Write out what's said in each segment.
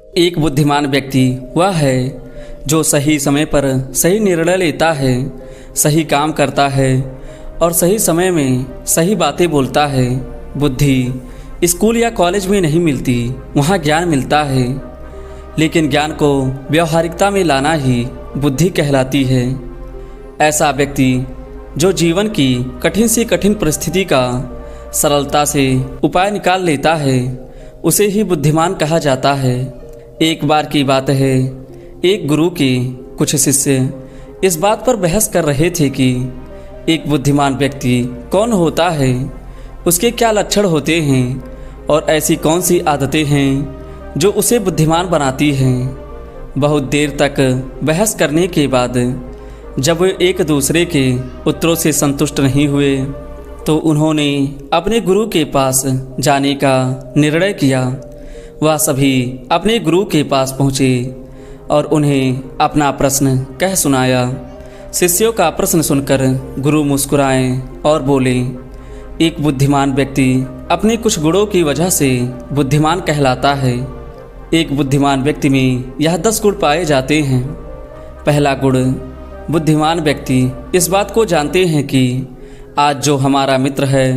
एक बुद्धिमान व्यक्ति वह है जो सही समय पर सही निर्णय लेता है, सही काम करता है और सही समय में सही बातें बोलता है। बुद्धि स्कूल या कॉलेज में नहीं मिलती, वहाँ ज्ञान मिलता है, लेकिन ज्ञान को व्यवहारिकता में लाना ही बुद्धि कहलाती है। ऐसा व्यक्ति जो जीवन की कठिन से कठिन परिस्थिति का सरलता से उपाय निकाल लेता है, उसे ही बुद्धिमान कहा जाता है। एक बार की बात है, एक गुरु के कुछ शिष्य इस बात पर बहस कर रहे थे कि एक बुद्धिमान व्यक्ति कौन होता है, उसके क्या लक्षण होते हैं और ऐसी कौन सी आदतें हैं जो उसे बुद्धिमान बनाती हैं। बहुत देर तक बहस करने के बाद जब वे एक दूसरे के उत्तरों से संतुष्ट नहीं हुए तो उन्होंने अपने गुरु के पास जाने का निर्णय किया। वह सभी अपने गुरु के पास पहुँचे और उन्हें अपना प्रश्न कह सुनाया। शिष्यों का प्रश्न सुनकर गुरु मुस्कुराए और बोले, एक बुद्धिमान व्यक्ति अपने कुछ गुणों की वजह से बुद्धिमान कहलाता है। एक बुद्धिमान व्यक्ति में यह 10 गुण पाए जाते हैं। पहला गुण, बुद्धिमान व्यक्ति इस बात को जानते हैं कि आज जो हमारा मित्र है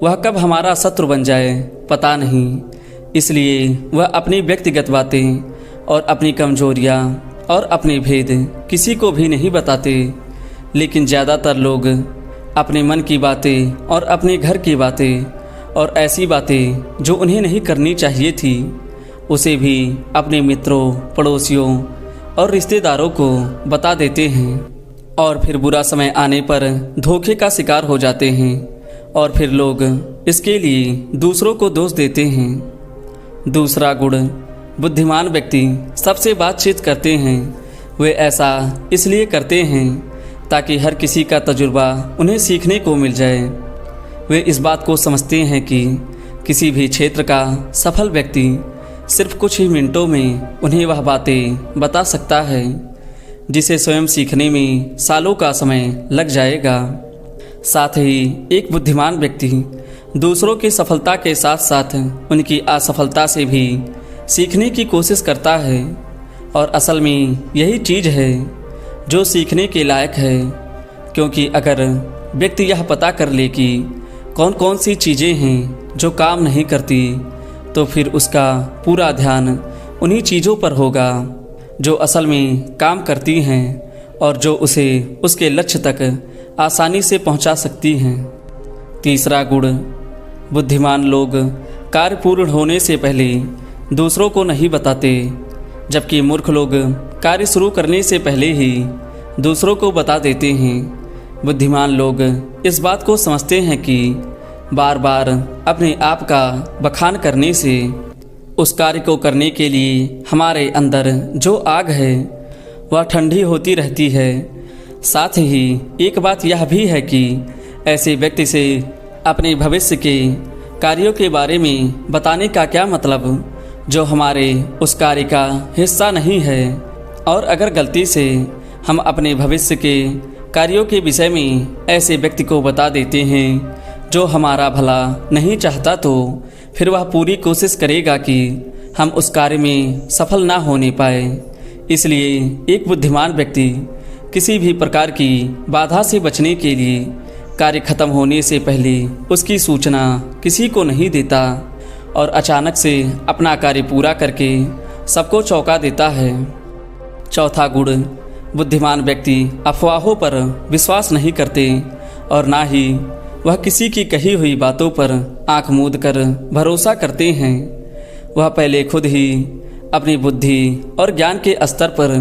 वह कब हमारा शत्रु बन जाए पता नहीं, इसलिए वह अपनी व्यक्तिगत बातें और अपनी कमजोरियां और अपने भेद किसी को भी नहीं बताते। लेकिन ज़्यादातर लोग अपने मन की बातें और अपने घर की बातें और ऐसी बातें जो उन्हें नहीं करनी चाहिए थी उसे भी अपने मित्रों, पड़ोसियों और रिश्तेदारों को बता देते हैं और फिर बुरा समय आने पर धोखे का शिकार हो जाते हैं और फिर लोग इसके लिए दूसरों को दोष देते हैं। दूसरा गुण, बुद्धिमान व्यक्ति सबसे बातचीत करते हैं। वे ऐसा इसलिए करते हैं ताकि हर किसी का तजुर्बा उन्हें सीखने को मिल जाए। वे इस बात को समझते हैं कि किसी भी क्षेत्र का सफल व्यक्ति सिर्फ कुछ ही मिनटों में उन्हें वह बातें बता सकता है जिसे स्वयं सीखने में सालों का समय लग जाएगा। साथ ही एक बुद्धिमान व्यक्ति दूसरों की सफलता के साथ साथ उनकी असफलता से भी सीखने की कोशिश करता है और असल में यही चीज़ है जो सीखने के लायक है, क्योंकि अगर व्यक्ति यह पता कर ले कि कौन कौन सी चीज़ें हैं जो काम नहीं करती तो फिर उसका पूरा ध्यान उन्हीं चीज़ों पर होगा जो असल में काम करती हैं और जो उसे उसके लक्ष्य तक आसानी से पहुंचा सकती हैं। तीसरा गुण, बुद्धिमान लोग कार्य पूर्ण होने से पहले दूसरों को नहीं बताते, जबकि मूर्ख लोग कार्य शुरू करने से पहले ही दूसरों को बता देते हैं। बुद्धिमान लोग इस बात को समझते हैं कि बार बार अपने आप का बखान करने से उस कार्य को करने के लिए हमारे अंदर जो आग है वह ठंडी होती रहती है। साथ ही एक बात यह भी है कि ऐसे व्यक्ति से अपने भविष्य के कार्यों के बारे में बताने का क्या मतलब जो हमारे उस कार्य का हिस्सा नहीं है। और अगर गलती से हम अपने भविष्य के कार्यों के विषय में ऐसे व्यक्ति को बता देते हैं जो हमारा भला नहीं चाहता तो फिर वह पूरी कोशिश करेगा कि हम उस कार्य में सफल ना होने पाए। इसलिए एक बुद्धिमान व्यक्ति किसी भी प्रकार की बाधा से बचने के लिए कार्य खत्म होने से पहले उसकी सूचना किसी को नहीं देता और अचानक से अपना कार्य पूरा करके सबको चौंका देता है। चौथा गुण, बुद्धिमान व्यक्ति अफवाहों पर विश्वास नहीं करते और ना ही वह किसी की कही हुई बातों पर आंख मूंद कर भरोसा करते हैं। वह पहले खुद ही अपनी बुद्धि और ज्ञान के स्तर पर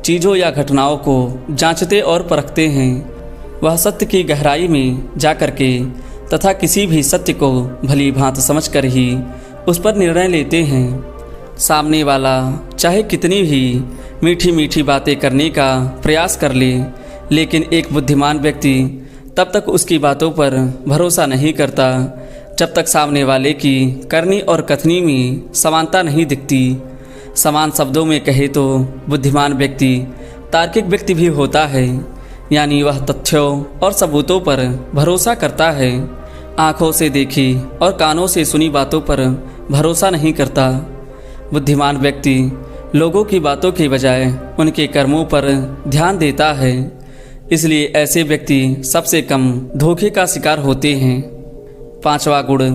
चीज़ों या घटनाओं को जांचते और परखते हैं। वह सत्य की गहराई में जाकर के तथा किसी भी सत्य को भली भांत समझकर ही उस पर निर्णय लेते हैं। सामने वाला चाहे कितनी भी मीठी मीठी बातें करने का प्रयास कर ले, लेकिन एक बुद्धिमान व्यक्ति तब तक उसकी बातों पर भरोसा नहीं करता जब तक सामने वाले की करनी और कथनी में समानता नहीं दिखती। समान शब्दों में कहे तो बुद्धिमान व्यक्ति तार्किक व्यक्ति भी होता है, यानी वह तथ्यों और सबूतों पर भरोसा करता है। आँखों से देखी और कानों से सुनी बातों पर भरोसा नहीं करता। बुद्धिमान व्यक्ति लोगों की बातों के बजाय उनके कर्मों पर ध्यान देता है, इसलिए ऐसे व्यक्ति सबसे कम धोखे का शिकार होते हैं। 5वां गुण,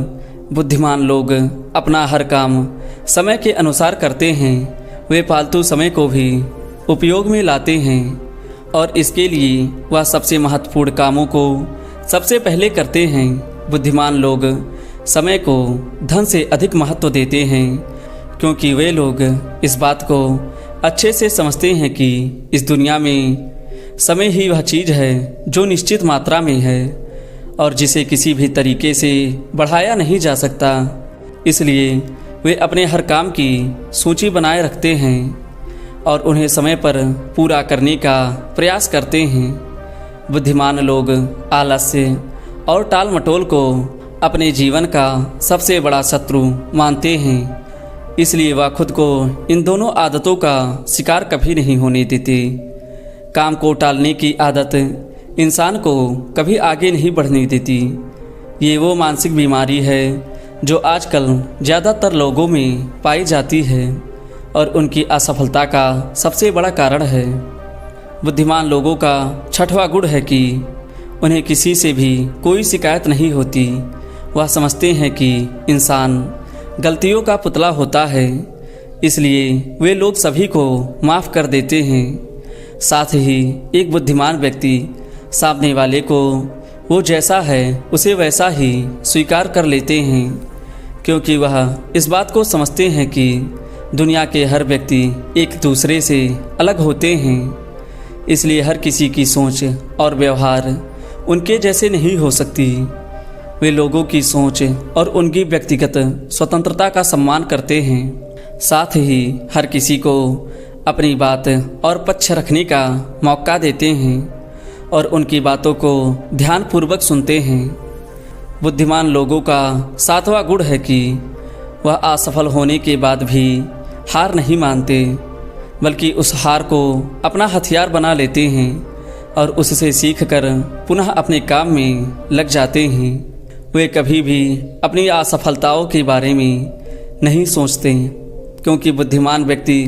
बुद्धिमान लोग अपना हर काम समय के अनुसार करते हैं। वे फालतू समय को भी उपयोग में लाते हैं और इसके लिए वह सबसे महत्वपूर्ण कामों को सबसे पहले करते हैं। बुद्धिमान लोग समय को धन से अधिक महत्व देते हैं, क्योंकि वे लोग इस बात को अच्छे से समझते हैं कि इस दुनिया में समय ही वह चीज़ है जो निश्चित मात्रा में है और जिसे किसी भी तरीके से बढ़ाया नहीं जा सकता। इसलिए वे अपने हर काम की सूची बनाए रखते हैं और उन्हें समय पर पूरा करने का प्रयास करते हैं। बुद्धिमान लोग आलस्य और टाल मटोल को अपने जीवन का सबसे बड़ा शत्रु मानते हैं, इसलिए वह खुद को इन दोनों आदतों का शिकार कभी नहीं होने देते। काम को टालने की आदत इंसान को कभी आगे नहीं बढ़ने देती। ये वो मानसिक बीमारी है जो आजकल ज़्यादातर लोगों में पाई जाती है और उनकी असफलता का सबसे बड़ा कारण है। बुद्धिमान लोगों का 6वां गुण है कि उन्हें किसी से भी कोई शिकायत नहीं होती। वह समझते हैं कि इंसान गलतियों का पुतला होता है, इसलिए वे लोग सभी को माफ़ कर देते हैं। साथ ही एक बुद्धिमान व्यक्ति सामने वाले को वो जैसा है उसे वैसा ही स्वीकार कर लेते हैं, क्योंकि वह इस बात को समझते हैं कि दुनिया के हर व्यक्ति एक दूसरे से अलग होते हैं। इसलिए हर किसी की सोच और व्यवहार उनके जैसे नहीं हो सकती। वे लोगों की सोच और उनकी व्यक्तिगत स्वतंत्रता का सम्मान करते हैं। साथ ही हर किसी को अपनी बात और पक्ष रखने का मौका देते हैं और उनकी बातों को ध्यानपूर्वक सुनते हैं। बुद्धिमान लोगों का 7वां गुण है कि वह असफल होने के बाद भी हार नहीं मानते, बल्कि उस हार को अपना हथियार बना लेते हैं और उससे सीखकर पुनः अपने काम में लग जाते हैं। वे कभी भी अपनी असफलताओं के बारे में नहीं सोचते, क्योंकि बुद्धिमान व्यक्ति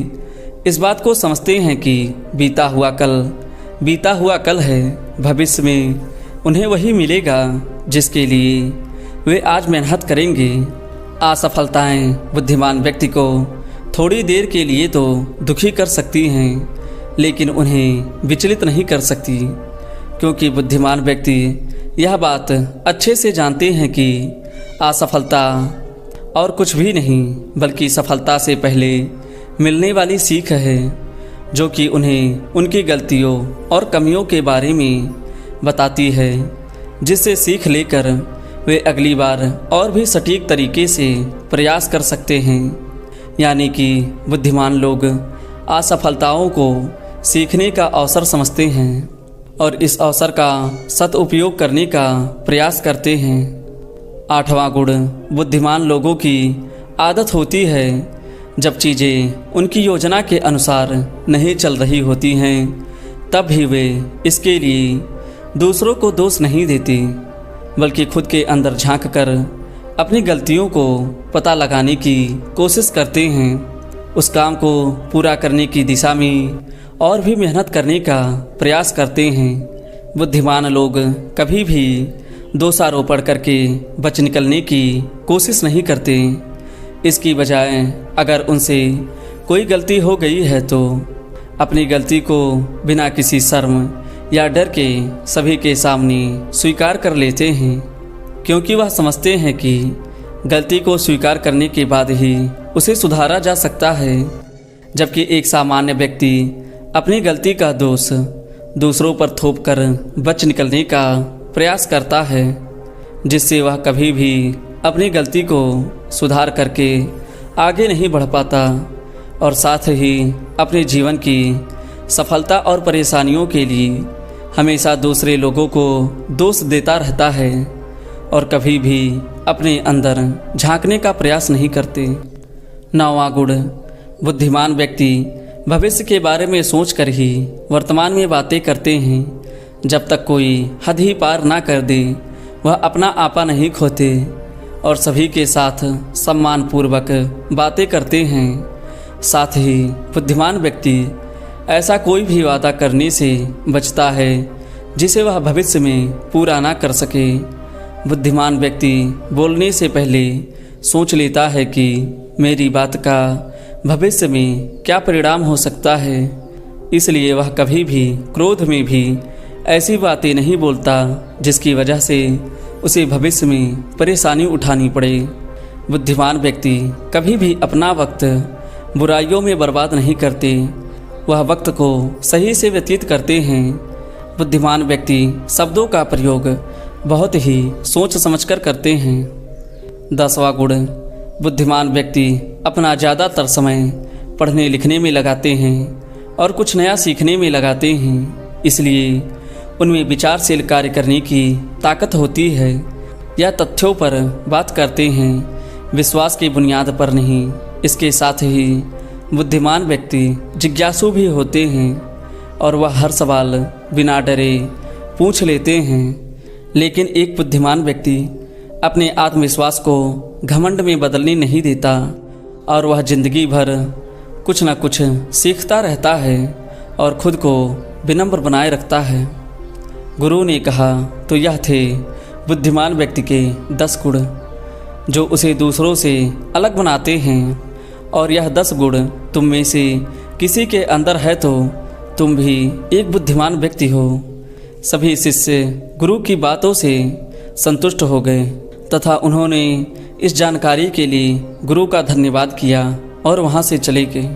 इस बात को समझते हैं कि बीता हुआ कल है। भविष्य में उन्हें वही मिलेगा जिसके लिए वे आज मेहनत करेंगे। असफलताएं बुद्धिमान व्यक्ति को थोड़ी देर के लिए तो दुखी कर सकती हैं, लेकिन उन्हें विचलित नहीं कर सकती, क्योंकि बुद्धिमान व्यक्ति यह बात अच्छे से जानते हैं कि असफलता और कुछ भी नहीं बल्कि सफलता से पहले मिलने वाली सीख है, जो कि उन्हें उनकी गलतियों और कमियों के बारे में बताती है, जिससे सीख लेकर वे अगली बार और भी सटीक तरीके से प्रयास कर सकते हैं। यानी कि बुद्धिमान लोग असफलताओं को सीखने का अवसर समझते हैं और इस अवसर का सदुपयोग करने का प्रयास करते हैं। 8वां गुण, बुद्धिमान लोगों की आदत होती है जब चीज़ें उनकी योजना के अनुसार नहीं चल रही होती हैं, तब भी वे इसके लिए दूसरों को दोष नहीं देते, बल्कि खुद के अंदर झांक कर अपनी गलतियों को पता लगाने की कोशिश करते हैं। उस काम को पूरा करने की दिशा में और भी मेहनत करने का प्रयास करते हैं। बुद्धिमान लोग कभी भी दोषारोपण करके बच निकलने की कोशिश नहीं करते। इसकी बजाय अगर उनसे कोई गलती हो गई है तो अपनी गलती को बिना किसी शर्म या डर के सभी के सामने स्वीकार कर लेते हैं, क्योंकि वह समझते हैं कि गलती को स्वीकार करने के बाद ही उसे सुधारा जा सकता है। जबकि एक सामान्य व्यक्ति अपनी गलती का दोष दूसरों पर थोप कर बच निकलने का प्रयास करता है, जिससे वह कभी भी अपनी गलती को सुधार करके आगे नहीं बढ़ पाता और साथ ही अपने जीवन की सफलता और परेशानियों के लिए हमेशा दूसरे लोगों को दोष देता रहता है और कभी भी अपने अंदर झांकने का प्रयास नहीं करते। 9वां गुण, बुद्धिमान व्यक्ति भविष्य के बारे में सोचकर ही वर्तमान में बातें करते हैं। जब तक कोई हद ही पार ना कर दे वह अपना आपा नहीं खोते और सभी के साथ सम्मानपूर्वक बातें करते हैं साथ ही बुद्धिमान व्यक्ति ऐसा कोई भी वादा करने से बचता है जिसे वह भविष्य में पूरा ना कर सके। बुद्धिमान व्यक्ति बोलने से पहले सोच लेता है कि मेरी बात का भविष्य में क्या परिणाम हो सकता है, इसलिए वह कभी भी क्रोध में भी ऐसी बातें नहीं बोलता जिसकी वजह से उसे भविष्य में परेशानी उठानी पड़े। बुद्धिमान व्यक्ति कभी भी अपना वक्त बुराइयों में बर्बाद नहीं करते, वह वक्त को सही से व्यतीत करते हैं। बुद्धिमान व्यक्ति शब्दों का प्रयोग बहुत ही सोच समझकर करते हैं। 10वां गुण, बुद्धिमान व्यक्ति अपना ज़्यादातर समय पढ़ने लिखने में लगाते हैं और कुछ नया सीखने में लगाते हैं, इसलिए उनमें विचारशील कार्य करने की ताकत होती है। यह तथ्यों पर बात करते हैं, विश्वास की बुनियाद पर नहीं। इसके साथ ही बुद्धिमान व्यक्ति जिज्ञासु भी होते हैं और वह हर सवाल बिना डरे पूछ लेते हैं। लेकिन एक बुद्धिमान व्यक्ति अपने आत्मविश्वास को घमंड में बदलने नहीं देता और वह जिंदगी भर कुछ न कुछ सीखता रहता है और खुद को विनम्र बनाए रखता है। गुरु ने कहा तो यह थे बुद्धिमान व्यक्ति के 10 गुण जो उसे दूसरों से अलग बनाते हैं, और यह 10 गुण तुम में से किसी के अंदर है तो तुम भी एक बुद्धिमान व्यक्ति हो। सभी शिष्य गुरु की बातों से संतुष्ट हो गए तथा उन्होंने इस जानकारी के लिए गुरु का धन्यवाद किया और वहाँ से चले गए।